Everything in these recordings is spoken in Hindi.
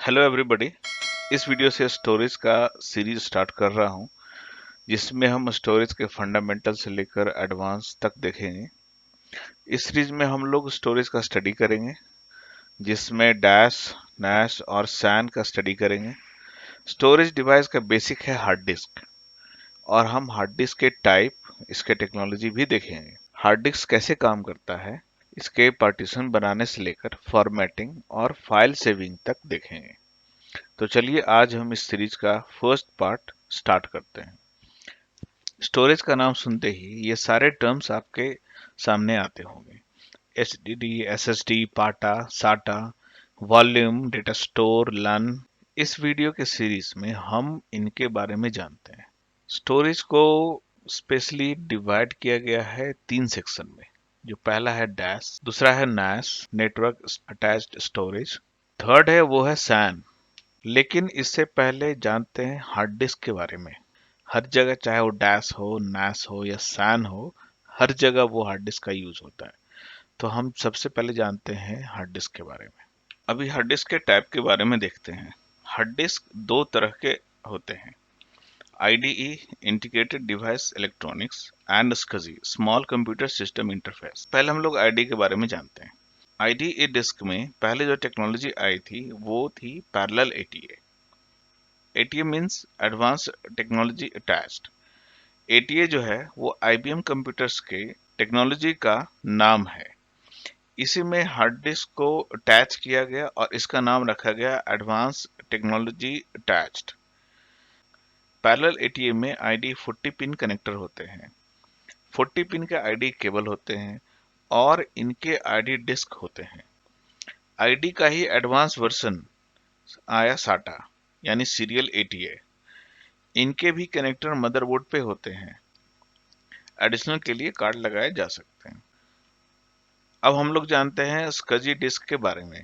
Hello everybody. इस वीडियो से स्टोरेज का सीरीज स्टार्ट कर रहा हूं, जिसमें हम स्टोरेज के फंडामेंटल से लेकर एडवांस तक देखेंगे। इस सीरीज में हम लोग स्टोरेज का स्टडी करेंगे, जिसमें डैश, नैश और सैन का स्टडी करेंगे। स्टोरेज डिवाइस का बेसिक है हार्ड डिस्क, और हम हार्ड डिस्क के टाइप, इसके टेक्नोलॉजी भी देखेंगे। हार्ड डिस्क कैसे काम करता है, इसके पार्टीशन बनाने से लेकर फॉर्मेटिंग और फाइल सेविंग तक देखेंगे। तो चलिए आज हम इस सीरीज का फर्स्ट पार्ट स्टार्ट करते हैं। स्टोरेज का नाम सुनते ही ये सारे टर्म्स आपके सामने आते होंगे। HDD, SSD, पाटा, साटा, वॉल्यूम, डेटा स्टोर, लन। इस वीडियो के सीरीज में हम इनके बारे में जानते हैं। स्टोरेज को स्पेशली डिवाइड किया गया है 3 सेक्शन में। जो पहला है डैश, दूसरा है Nash, network attached storage, third है वो है सैन। लेकिन इससे पहले जानते हैं हार्ड डिस्क के बारे में। हर जगह, चाहे वो डैश हो, नैश हो या सैन हो, हर जगह वो हार्ड डिस्क का यूज होता है। तो हम सबसे पहले जानते हैं हार्ड डिस्क के बारे में। अभी हार्ड डिस्क के टाइप के बारे में देखते हैं। हार्ड डिस्क दो तरह के होते हैं: IDE, integrated device electronics, and SCSI, small computer system interface. पहले हम लोग IDE के बारे में जानते हैं। IDE डिस्क में पहले जो टेक्नोलॉजी आई थी वो थी parallel ATA। ATA means advance technology attached. ATA जो है वो IBM कंप्यूटर्स के टेक्नोलॉजी का नाम है। इसी में हार्ड डिस्क को अटैच किया गया और इसका नाम रखा गया advance technology attached. Parallel ATA में ID 40 पिन कनेक्टर होते हैं। 40 पिन के ID केबल होते हैं और इनके ID डिस्क होते हैं। ID का ही एडवांस वर्जन आया SATA, यानी सीरियल ATA। इनके भी कनेक्टर मदरबोर्ड पे होते हैं। एडिशनल के लिए कार्ड लगाए जा सकते हैं। अब हम लोग जानते हैं SCSI डिस्क के बारे में।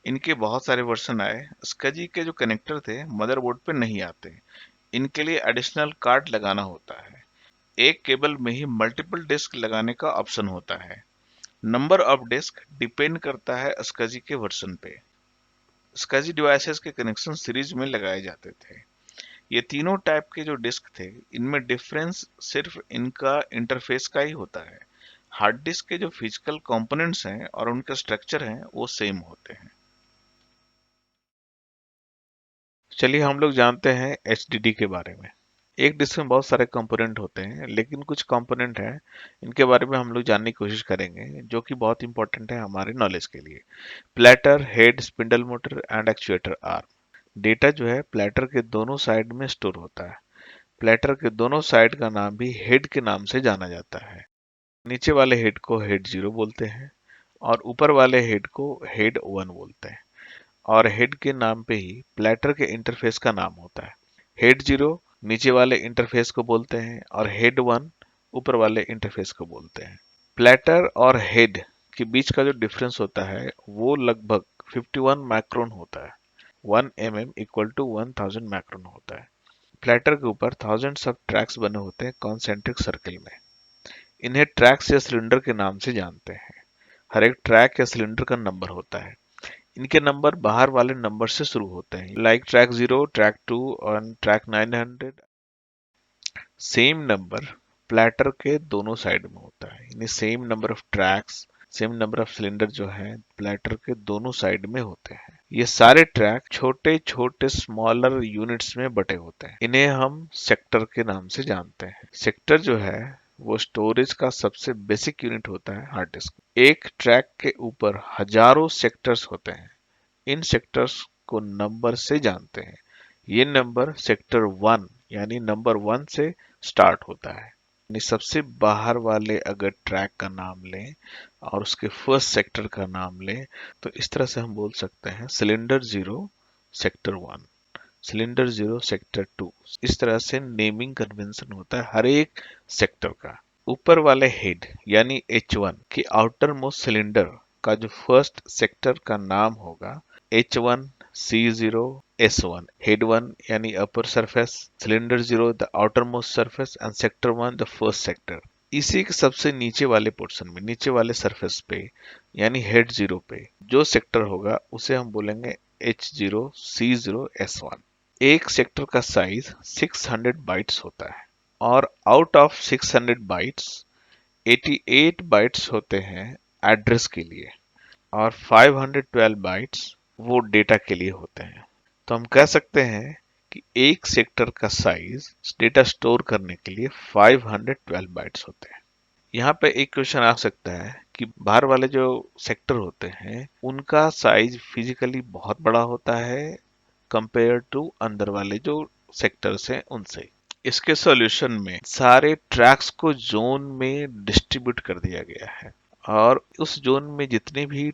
इनके बहुत सारे वर्जन आए। SCSI के जो कनेक्टर थे मदरबोर्ड पे नहीं आते, इनके लिए एडिशनल कार्ड लगाना होता है। एक केबल में ही मल्टीपल डिस्क लगाने का ऑप्शन होता है। नंबर ऑफ डिस्क डिपेंड करता है SCSI के वर्जन पे। SCSI डिवाइसेस के कनेक्शन सीरीज में लगाए जाते थे। ये तीनों टाइप के जो डिस्क थे, इनमें डिफरेंस सिर्फ इनका इंटरफेस का ही होता है। हार्ड डिस्क के जो फिजिकल कंपोनेंट्स हैं और उनके स्ट्रक्चर हैं वो सेम होते हैं। चलिए हम लोग जानते हैं HDD के बारे में। एक डिस्क में बहुत सारे कंपोनेंट होते हैं, लेकिन कुछ कंपोनेंट हैं, इनके बारे में हम लोग जानने की कोशिश करेंगे, जो कि बहुत इंपॉर्टेंट है हमारे नॉलेज के लिए। Platter, head, spindle motor and actuator arm. Data जो है प्लेटर के दोनों साइड में स्टोर होता है। प्लेटर के दोनों साइड का नाम भी हेड के नाम से जाना जाता है। नीचे वाले हेड को हेड 0 बोलते हैं और ऊपर वाले हेड को हेड 1 बोलते हैं। और हेड के नाम पे ही प्लेटर के इंटरफेस का नाम होता है। हेड 0 नीचे वाले इंटरफेस को बोलते हैं और हेड 1 ऊपर वाले इंटरफेस को बोलते हैं। प्लेटर और हेड के बीच का जो डिफरेंस होता है वो लगभग 51 माइक्रोन होता है। 1 mm इक्वल टू 1000 माइक्रोन होता है। प्लेटर के ऊपर थाउजेंड्स ऑफ ट्रैक्स बने होते हैं कॉन्सेंट्रिक सर्कल में। इन्हें ट्रैक्स या सिलेंडर के नाम से जानते हैं। हर एक ट्रैक या सिलेंडर का नंबर होता है। इनके नंबर बाहर वाले नंबर से शुरू होते हैं, लाइक ट्रैक 0, ट्रैक 2 और ट्रैक 900। सेम नंबर प्लेटर के दोनों साइड में होता है, यानी same number of tracks, same number of cylinder जो है प्लेटर के दोनों साइड में होते हैं। ये सारे ट्रैक छोटे छोटे स्मॉलर यूनिट्स में बटे होते हैं। इन्हें हम सेक्टर के नाम से जानते हैं। सेक्टर जो है वो स्टोरेज का सबसे बेसिक यूनिट होता है हार्ड डिस्क। एक ट्रैक के ऊपर हजारों सेक्टर्स होते हैं। इन सेक्टर्स को नंबर से जानते हैं। ये नंबर सेक्टर 1 यानी नंबर 1 से स्टार्ट होता है। यानी सबसे बाहर वाले अगर ट्रैक का नाम लें और उसके फर्स्ट सेक्टर का नाम लें, तो इस तरह से हम बोल सकते हैं सिलेंडर 0 सेक्टर 1, सिलेंडर 0 सेक्टर 2। इस तरह से नेमिंग कन्वेंशन होता है हर एक सेक्टर का। ऊपर वाले हेड यानी H1 की आउटर मोस्ट सिलेंडर का जो फर्स्ट सेक्टर का नाम होगा H1, C0, S1। हेड 1 यानी upper surface, cylinder 0 the outer most surface and sector 1 the first sector. इसी के सबसे नीचे वाले पोर्शन में, नीचे वाले सरफेस पे यानी हेड 0 पे जो सेक्टर होगा उसे हम बोलेंगे H0C0S1। एक सेक्टर का साइज 600 बाइट्स होता है और आउट ऑफ 600 बाइट्स 88 बाइट्स होते हैं एड्रेस के लिए और 512 बाइट्स वो डेटा के लिए होते हैं। तो हम कह सकते हैं कि एक सेक्टर का साइज डेटा स्टोर करने के लिए 512 बाइट्स होते हैं। यहाँ पे एक क्वेश्चन आ सकता है कि बाहर वाले जो सेक्टर होते हैं उनका साइज फिजिकली बहुत बड़ा होता है कंपेयर टू अंदर वाले जो सेक्टर्स हैं उनसे। इसके सॉल्यूशन में सारे ट्रैक्स को जोन में डिस्ट्रीब्यूट कर दिया गया है और उस जोन में जितने भी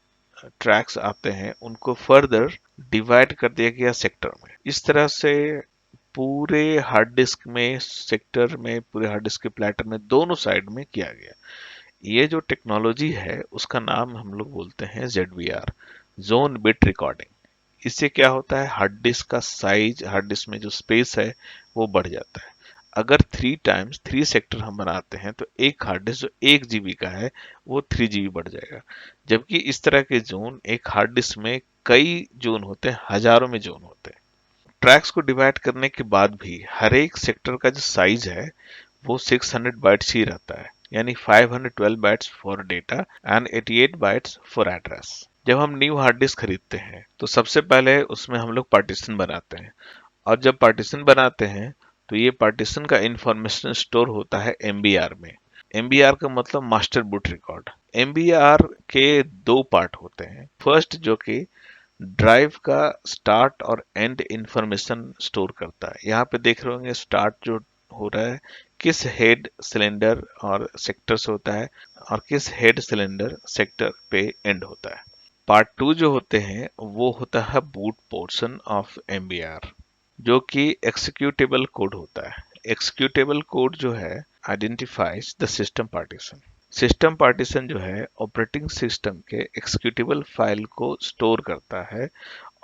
ट्रैक्स आते हैं उनको फर्दर डिवाइड कर दिया गया सेक्टर में। इस तरह से पूरे हार्ड डिस्क में सेक्टर में पूरे हार्ड डिस्क के प्लेटर में दोनों साइड में किया गया। ये जो टेक्नोलॉजी है उसका नाम हम लोग बोलते हैं ZBR, जोन बिट रिकॉर्डिंग। इससे क्या होता है, हार्ड डिस्क का साइज, हार्ड डिस्क में जो स्पेस है वो बढ़ जाता है। अगर 3 सेक्टर हम बनाते हैं तो एक हार्ड डिस्क जो 1 GB का है वो 3 GB बढ़ जाएगा। जबकि इस तरह के जोन एक हार्ड डिस्क में कई जोन होते हैं, हजारों में जोन होते हैं। ट्रैक्स को डिवाइड करने के बाद भी हर एक सेक्टर का जो साइज है वो 600 बाइट्स ही रहता है, यानी 512 bytes for data and 88 bytes for address. जब हम न्यू हार्ड डिस्क खरीदते हैं तो सबसे पहले उसमें हम लोग पार्टीशन बनाते हैं और जब पार्टीशन बनाते हैं तो ये पार्टीशन का इंफॉर्मेशन स्टोर होता है MBR में। MBR का मतलब मास्टर बूट रिकॉर्ड। MBR के दो पार्ट होते हैं। फर्स्ट जो कि ड्राइव का स्टार्ट और एंड इंफॉर्मेशन स्टोर करता है। यहाँ पे देख रहे होंगे स्टार्ट जो हो रहा है किस हेड सिलेंडर और सेक्टर से होता है और किस हेड सिलेंडर सेक्टर पे एंड होता है। पार्ट 2 जो होते हैं वो होता है बूट पोर्शन ऑफ MBR, जो कि एक्सिक्यूटेबल कोड होता है। एक्सिक्यूटेबल कोड जो है identifies the system partition. System partition जो है ऑपरेटिंग सिस्टम के एक्सिक्यूटेबल फाइल को स्टोर करता है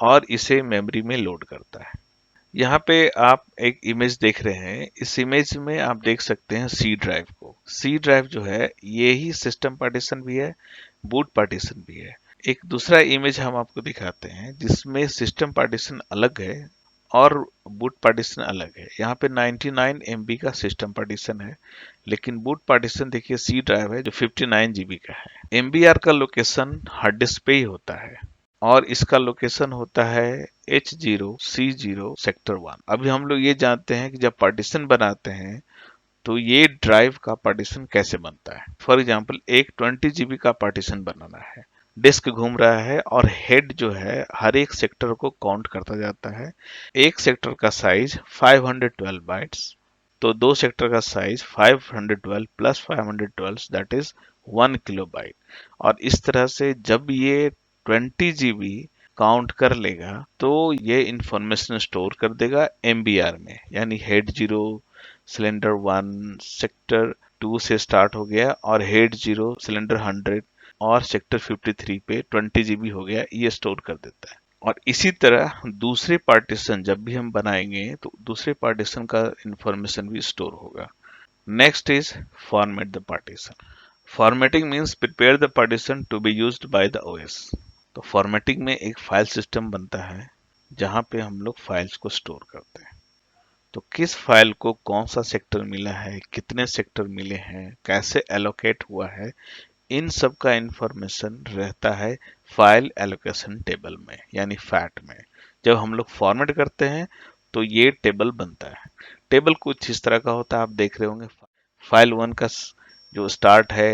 और इसे मेमोरी में लोड करता है। यहाँ पे आप एक इमेज देख रहे हैं। इस इमेज में आप देख सकते हैं सी ड्राइव को। सी ड्राइव जो है ये ही सिस्टम पार्टीशन भी है, बूट पार्टीशन भी है। एक दूसरा इमेज हम आपको दिखाते हैं जिसमें सिस्टम पार्टीशन अलग है और बूट पार्टीशन अलग है। यहाँ पे 99 MB का सिस्टम पार्टीशन है, लेकिन बूट पार्टीशन देखिए सी ड्राइव है जो 59 GB का है। MBR का लोकेशन हार्ड डिस्क पे ही होता है और इसका लोकेशन होता है H0C0 सेक्टर 1। अभी हम लोग ये जानते हैं कि जब पार्टीशन बनाते हैं तो ये ड्राइव का पार्टीशन कैसे बनता है। फॉर एग्जांपल एक 20 GB का पार्टीशन बनाना है, डिस्क घूम रहा है और हेड जो है हर एक सेक्टर को काउंट करता जाता है। एक सेक्टर का साइज 512 बाइट्स, तो दो सेक्टर का size 512 plus 512 that is 1 kilobyte. और इस तरह से जब ये 20 GB काउंट कर लेगा तो ये इंफॉर्मेशन स्टोर कर देगा MBR में, यानी हेड 0 सिलेंडर 1 सेक्टर 2 से स्टार्ट हो गया और हेड 0 सिलेंडर 100 और सेक्टर 53 पे 20 GB हो गया, ये स्टोर कर देता है। और इसी तरह दूसरे पार्टीशन जब भी हम बनाएंगे तो दूसरे पार्टीशन का इंफॉर्मेशन भी स्टोर होगा। Next is format the partition. Formatting means prepare the partition to be used by the OS। तो फॉर्मेटिंग में एक फाइल सिस्टम बनता है जहां पे हम लोग फाइल्स को स्टोर करते हैं। तो किस फाइल को कौन सा सेक्टर मिला है, कितने सेक्टर मिले हैं, कैसे एलोकेट हुआ है, इन सब का इंफॉर्मेशन रहता है फाइल एलोकेशन टेबल में, यानी फैट में। जब हम लोग फॉर्मेट करते हैं तो ये टेबल बनता है। टेबल कुछ इस तरह का होता है, आप देख रहे होंगे। फाइल 1 का जो स्टार्ट है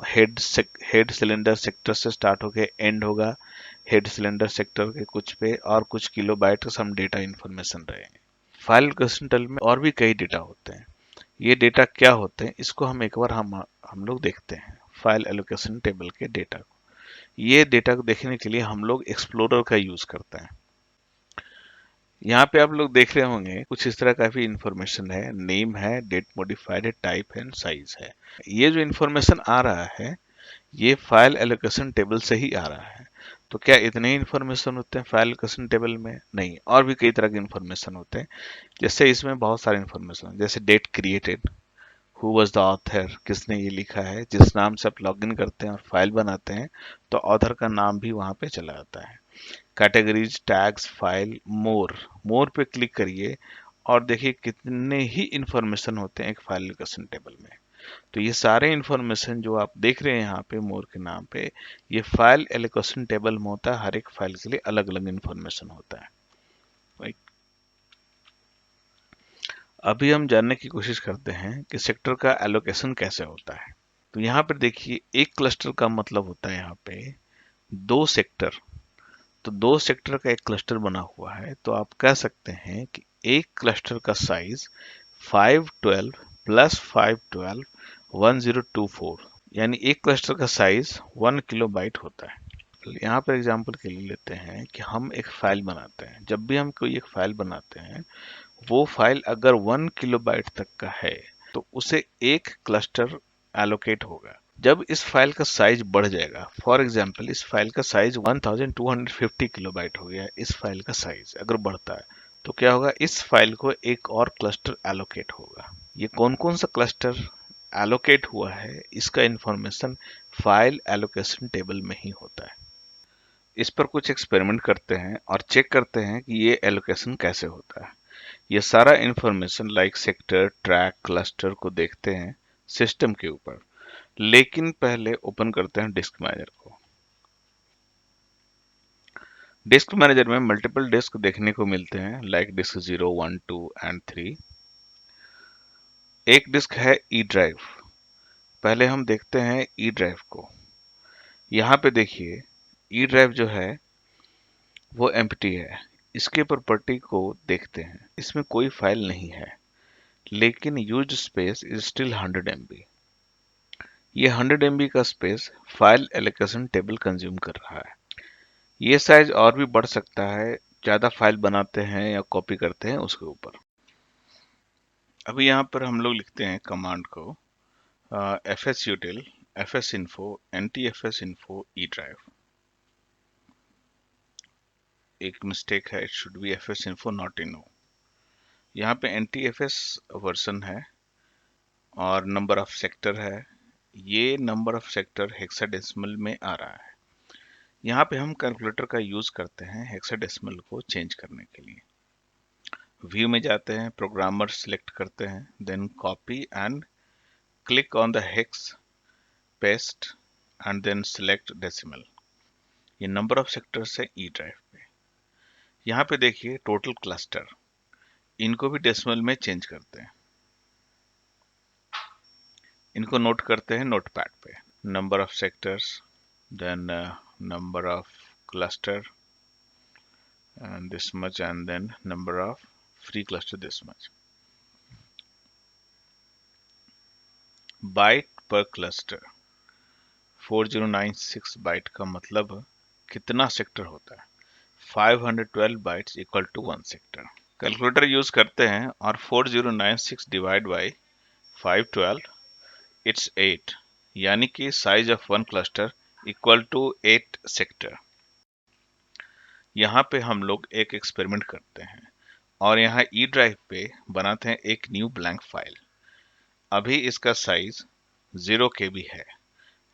हेड सिलेंडर सेक्टर से स्टार्ट होके एंड होगा हेड सिलेंडर सेक्टर के कुछ पे, और कुछ किलोबाइट सम डेटा इंफॉर्मेशन रहेंगे। फाइल एलोकेशन टेबल में और भी कई डेटा होते हैं। ये डेटा क्या होते हैं इसको हम एक बार हम लोग देखते हैं, फाइल एलोकेशन टेबल के डेटा को। ये डेटा को देखने के लिए हम लोग एक्सप्लोरर का यूज करते हैं। यहाँ पे आप लोग देख रहे होंगे कुछ इस तरह का भी इंफॉर्मेशन है, नेम है, डेट मॉडिफाइड है, टाइप है, साइज है। ये जो इंफॉर्मेशन आ रहा है ये फाइल एलोकेशन टेबल से ही आ रहा है। तो क्या इतने ही इंफॉर्मेशन होते हैं फाइल एलोकेशन टेबल में? नहीं, और भी कई तरह के इंफॉर्मेशन होते हैं। जैसे इसमें बहुत सारे इंफॉर्मेशन, जैसे date created, who was the author, किसने ये लिखा है। जिस नाम से आप लॉगिन करते हैं और फाइल बनाते हैं तो ऑथर का नाम भी वहां पे चला जाता है। कैटेगरीज, टैग्स, फाइल, मोर। मोर पे क्लिक करिए और देखिए कितने ही इंफॉर्मेशन होते हैं एक फाइल लोकेशन टेबल में। तो ये सारे इंफॉर्मेशन जो आप देख रहे हैं यहाँ पे मोर के नाम पे, ये फाइल एलोकेशन टेबल में होता है। हर एक फाइल के लिए अलग अलग इंफॉर्मेशन होता है। राइट। अभी हम जानने की कोशिश करते हैं कि सेक्टर का एलोकेशन कैसे होता है। तो यहाँ पर देखिए, एक क्लस्टर का मतलब होता है यहाँ पे 2 सेक्टर। तो 2 सेक्टर का एक क्लस्टर बना हुआ है, तो आप कह सकते हैं कि एक क्लस्टर का साइज 512 प्लस 512 1024, यानी एक क्लस्टर का साइज 1 किलोबाइट होता है। यहाँ पर एग्जांपल के लिए लेते हैं कि हम एक फाइल बनाते हैं। जब भी हम कोई एक फाइल बनाते हैं, वो फाइल अगर 1 किलोबाइट तक का है तो उसे एक क्लस्टर एलोकेट होगा। जब इस फाइल का साइज बढ़ जाएगा, फॉर एग्जांपल इस फाइल का साइज 1250 किलोबाइट हो गया, इस फाइल का साइज अगर बढ़ता है तो क्या होगा, इस फाइल को एक और क्लस्टर एलोकेट होगा। ये कौन कौन सा क्लस्टर एलोकेट हुआ है, इसका इंफॉर्मेशन फाइल एलोकेशन टेबल में ही होता है। इस पर कुछ एक्सपेरिमेंट करते हैं और चेक करते हैं कि ये एलोकेशन कैसे होता है। ये सारा information like sector, track, cluster को देखते हैं सिस्टम के ऊपर। लेकिन पहले ओपन करते हैं डिस्क मैनेजर को। डिस्क मैनेजर में मल्टीपल डिस्क देखने को मिलते हैं, लाइक डिस्क 0, 1, 2 एंड 3। एक डिस्क है ई ड्राइव। पहले हम देखते हैं ई ड्राइव को। यहाँ पे देखिए, ई ड्राइव जो है वो एम्प्टी है। इसके प्रॉपर्टी को देखते हैं। इसमें कोई फाइल नहीं है, लेकिन use space is still 100 MB। ये 100 MB का space file allocation table consume कर रहा है। ये साइज और भी बढ़ सकता है, ज़्यादा फाइल बनाते हैं या कॉपी करते हैं उसके ऊपर। अभी यहाँ पर हम लोग लिखते हैं कमांड को fsutil fsinfo ntfsinfo e drive। एक मिस्टेक है, it should be fsinfo not info. यहाँ पे ntfs वर्जन है और नंबर ऑफ सेक्टर है। ये नंबर ऑफ सेक्टर हेक्साडेसिमल में आ रहा है। यहाँ पे हम कैलकुलेटर का यूज करते हैं हेक्साडेसिमल को चेंज करने के लिए। व्यू में जाते हैं, प्रोग्रामर सिलेक्ट करते हैं, then copy and click on the hex, paste and then select decimal. ये नंबर ऑफ सेक्टर्स है ई ड्राइव पे। यहाँ पे देखिए टोटल क्लस्टर, इनको भी डेसिमल में चेंज करते हैं। इनको नोट करते हैं नोटपैड पे। Number of sectors, then number of cluster and this much, and then number of free cluster this much. Byte पर क्लस्टर 4096 बाइट का मतलब कितना सेक्टर होता है? 512 bytes equal to 1 sector. Calculator use करते हैं और 4096 डिवाइड बाई 512, इट्स 8, यानी कि size of one cluster equal to 8 sector. यहाँ पे हम लोग एक एक्सपेरिमेंट करते हैं और यहाँ ई ड्राइव पे बनाते हैं एक न्यू ब्लैंक फाइल। अभी इसका साइज 0 KB है।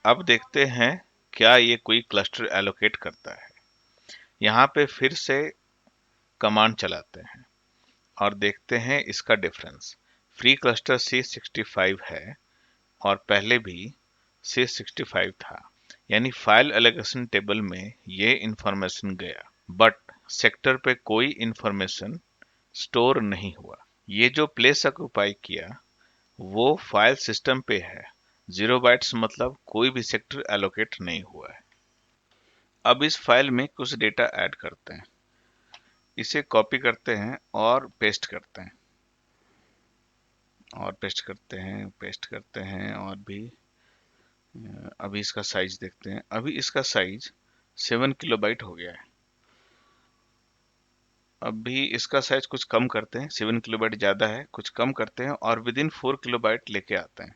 अब देखते हैं क्या ये कोई क्लस्टर एलोकेट करता है। यहाँ पे फिर से कमांड चलाते हैं और देखते हैं इसका डिफरेंस। फ्री क्लस्टर C65 है और पहले भी C65 था, यानी फाइल एलोकेशन टेबल में ये इंफॉर्मेशन गया, बट सेक्टर पे कोई इंफॉर्मेशन स्टोर नहीं हुआ। ये जो प्लेस ऑक्युपाई किया वो फाइल सिस्टम पे है। 0 बाइट्स मतलब कोई भी सेक्टर एलोकेट नहीं हुआ है। अब इस फाइल में कुछ डेटा ऐड करते हैं। इसे कॉपी करते हैं और पेस्ट करते हैं और पेस्ट करते हैं, पेस्ट करते हैं और भी। अभी इसका साइज देखते हैं। अभी इसका साइज 7 किलोबाइट हो गया है। अभी इसका साइज कुछ कम करते हैं, 7 किलोबाइट ज़्यादा है, कुछ कम करते हैं और विद इन 4 किलोबाइट लेके आते हैं।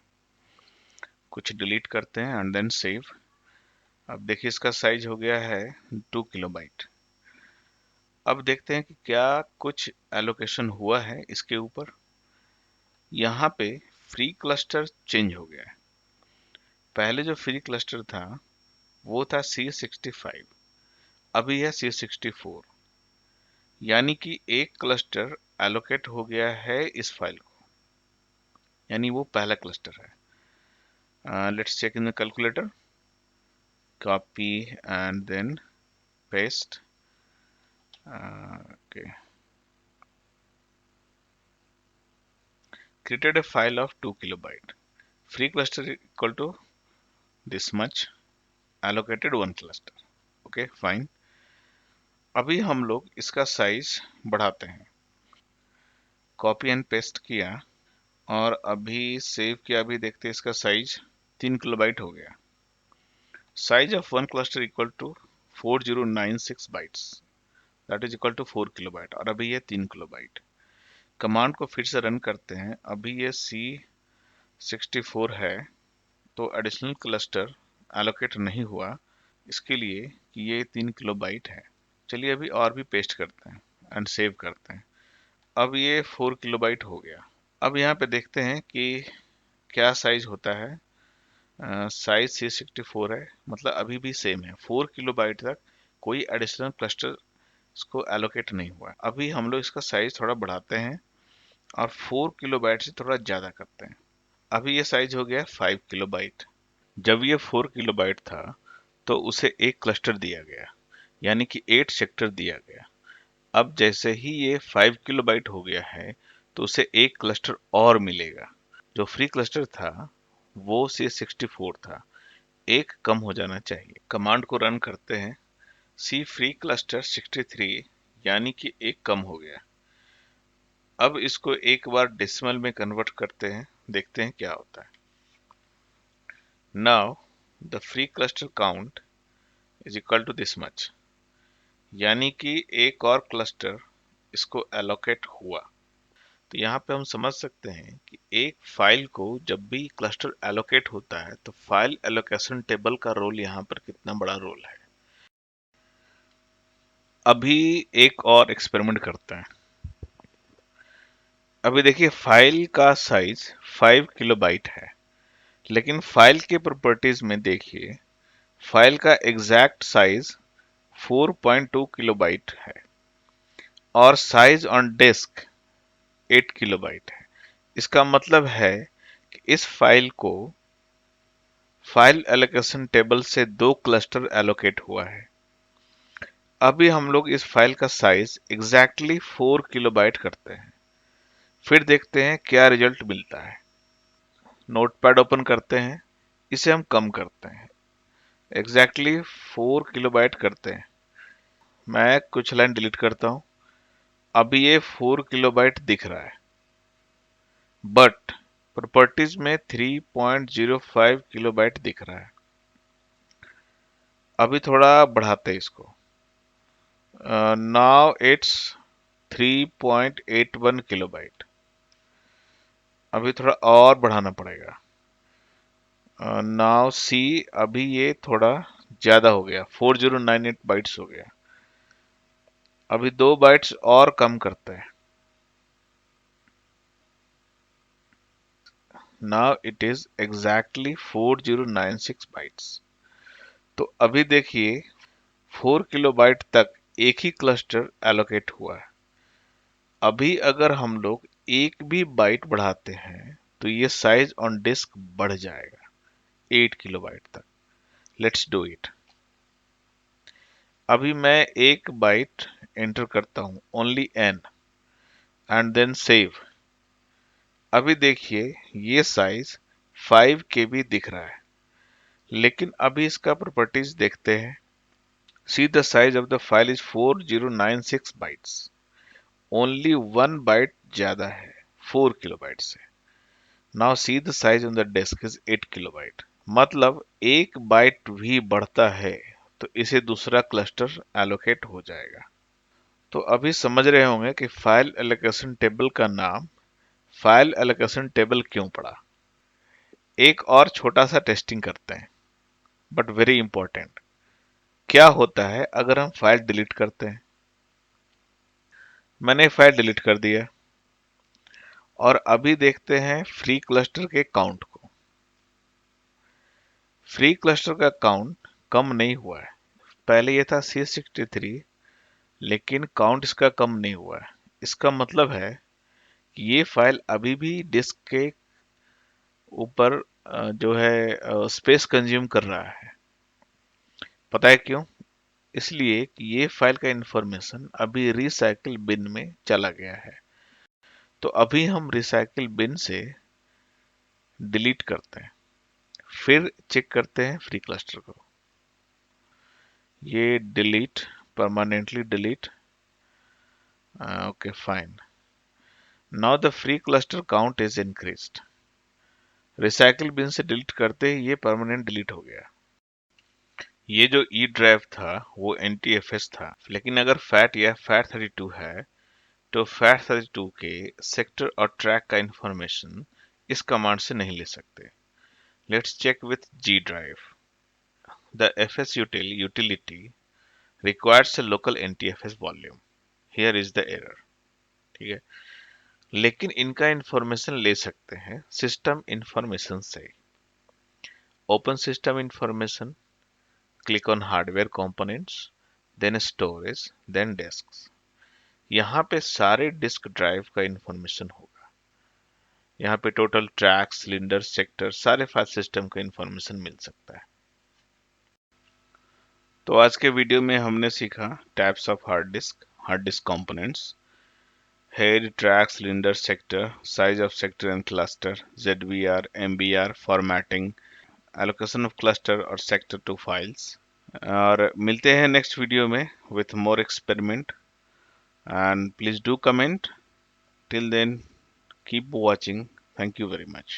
कुछ डिलीट करते हैं एंड देन सेव। अब देखिए इसका साइज हो गया है 2 किलोबाइट। अब देखते हैं कि क्या कुछ एलोकेशन हुआ है इसके ऊपर। यहाँ पे फ्री क्लस्टर चेंज हो गया है। पहले जो फ्री क्लस्टर था वो था C65 अभी है C64, यानी कि एक क्लस्टर एलोकेट हो गया है इस फाइल को, यानी वो पहला क्लस्टर है। Let's check in the calculator, copy and then paste. Okay, created a file of 2 kilobyte. Free cluster equal to this much, allocated one cluster. Okay, fine. अभी हम लोग इसका साइज बढ़ाते हैं। कॉपी एंड पेस्ट किया और अभी सेव किया। अभी देखते हैं इसका साइज 3 किलोबाइट हो गया। Size of one cluster equal to 4096 bytes, that is equal to 4 kilobyte, और अभी ये 3 किलोबाइट। कमांड को फिर से रन करते हैं। अभी ये C64 है, तो एडिशनल क्लस्टर एलोकेट नहीं हुआ, इसके लिए कि ये 3 किलोबाइट है। चलिए अभी और भी पेस्ट करते हैं एंड सेव करते हैं। अब ये 4 किलोबाइट हो गया। अब यहाँ पे देखते हैं कि क्या साइज होता है। साइज C64 है, मतलब अभी भी सेम है। 4 किलोबाइट तक कोई एडिशनल क्लस्टर इसको एलोकेट नहीं हुआ है। अभी हम लोग इसका साइज थोड़ा बढ़ाते हैं और 4 किलोबाइट से थोड़ा ज़्यादा करते हैं। अभी ये साइज हो गया 5 किलोबाइट। जब ये 4 किलोबाइट था तो उसे एक क्लस्टर दिया गया, यानी कि 8 सेक्टर दिया गया। अब जैसे ही ये 5 किलोबाइट हो गया है तो उसे एक क्लस्टर और मिलेगा। जो फ्री क्लस्टर था वो C64 था, एक कम हो जाना चाहिए। कमांड को रन करते हैं। सी फ्री क्लस्टर 63, यानी कि एक कम हो गया। अब इसको एक बार डेसिमल में कन्वर्ट करते हैं, देखते हैं क्या होता है। Now the free cluster count is equal to this much, यानी कि एक और क्लस्टर इसको एलोकेट हुआ। तो यहाँ पे हम समझ सकते हैं कि एक फाइल को जब भी क्लस्टर एलोकेट होता है तो फाइल एलोकेशन टेबल का रोल यहाँ पर कितना बड़ा रोल है। अभी एक और एक्सपेरिमेंट करते हैं। अभी देखिए फाइल का साइज 5 किलोबाइट है, लेकिन फाइल के प्रॉपर्टीज में देखिए फाइल का एग्जैक्ट साइज 4.2 किलोबाइट है और साइज ऑन डिस्क 8 किलोबाइट है। इसका मतलब है कि इस फाइल को फाइल एलोकेशन टेबल से 2 क्लस्टर एलोकेट हुआ है। अभी हम लोग इस फाइल का साइज एग्जैक्टली 4 किलोबाइट करते हैं, फिर देखते हैं क्या रिजल्ट मिलता है। नोटपैड ओपन करते हैं, इसे हम कम करते हैं, एग्जैक्टली 4 किलोबाइट करते हैं। मैं कुछ लाइन डिलीट करता हूं। अभी ये 4 किलोबाइट दिख रहा है, बट प्रॉपर्टीज में 3.05 किलोबाइट दिख रहा है। अभी थोड़ा बढ़ाते हैं इसको। Now it's 3.81 kilobyte. अभी थोड़ा और बढ़ाना पड़ेगा। नाउ सी, अभी ये थोड़ा ज्यादा हो गया, 4098 बाइट्स हो गया। अभी 2 बाइट्स और कम करते हैं। Now it is exactly 4096 bytes. तो अभी देखिए 4 किलोबाइट तक एक ही क्लस्टर एलोकेट हुआ है। अभी अगर हम लोग एक भी बाइट बढ़ाते हैं तो ये साइज ऑन डिस्क बढ़ जाएगा 8 किलोबाइट तक। Let's do it. अभी मैं एक बाइट एंटर करता हूं, only n, and then save. अभी देखिए ये साइज 5 KB दिख रहा है, लेकिन अभी इसका प्रॉपर्टीज देखते हैं। See the size of the file is 4096 bytes, only 1 byte ज्यादा है 4 किलोबाइट से। Now see the size on the disk is 8 kilobyte, मतलब एक बाइट भी बढ़ता है तो इसे दूसरा क्लस्टर एलोकेट हो जाएगा। तो अभी समझ रहे होंगे कि फाइल एलोकेशन टेबल का नाम फाइल एलोकेशन टेबल क्यों पड़ा। एक और छोटा सा टेस्टिंग करते हैं, बट वेरी इंपॉर्टेंट। क्या होता है अगर हम फाइल डिलीट करते हैं। मैंने फाइल डिलीट कर दिया और अभी देखते हैं फ्री क्लस्टर के काउंट को। फ्री क्लस्टर का काउंट कम नहीं हुआ है, पहले ये था C63, लेकिन काउंट इसका कम नहीं हुआ है। इसका मतलब है कि ये फाइल अभी भी डिस्क के ऊपर जो है स्पेस कंज्यूम कर रहा है। पता है क्यों? इसलिए कि ये फाइल का इंफॉर्मेशन अभी रिसाइकिल बिन में चला गया है। तो अभी हम रिसाइकिल बिन से डिलीट करते हैं, फिर चेक करते हैं फ्री क्लस्टर को। ये delete, permanently delete, okay fine. Now the free cluster count is increased. Recycle bin से डिलीट करते ही ये परमानेंट डिलीट हो गया। ये जो ई ड्राइव था वो NTFS था, लेकिन अगर फैट या FAT32 है तो FAT32 के सेक्टर और ट्रैक का इंफॉर्मेशन इस कमांड से नहीं ले सकते। Let's check with G drive. The FS utility requires a local NTFS volume. Here is the error। ठीक है, लेकिन इनका इंफॉर्मेशन ले सकते हैं सिस्टम इंफॉर्मेशन से। Open system information, click on hardware components, then storage, then disks. यहाँ पे सारे डिस्क ड्राइव का इंफॉर्मेशन होगा। यहाँ पे टोटल ट्रैक, सिलेंडर, सेक्टर, सारे फाइल सिस्टम का इंफॉर्मेशन मिल सकता है। तो आज के वीडियो में हमने सीखा types of hard disk components, head, track, cylinder, sector, size of sector and cluster, ZBR, MBR, formatting, allocation of cluster और सेक्टर टू फाइल्स। और मिलते हैं नेक्स्ट वीडियो में with more experiment, and please do comment. Till then, keep watching. Thank you very much.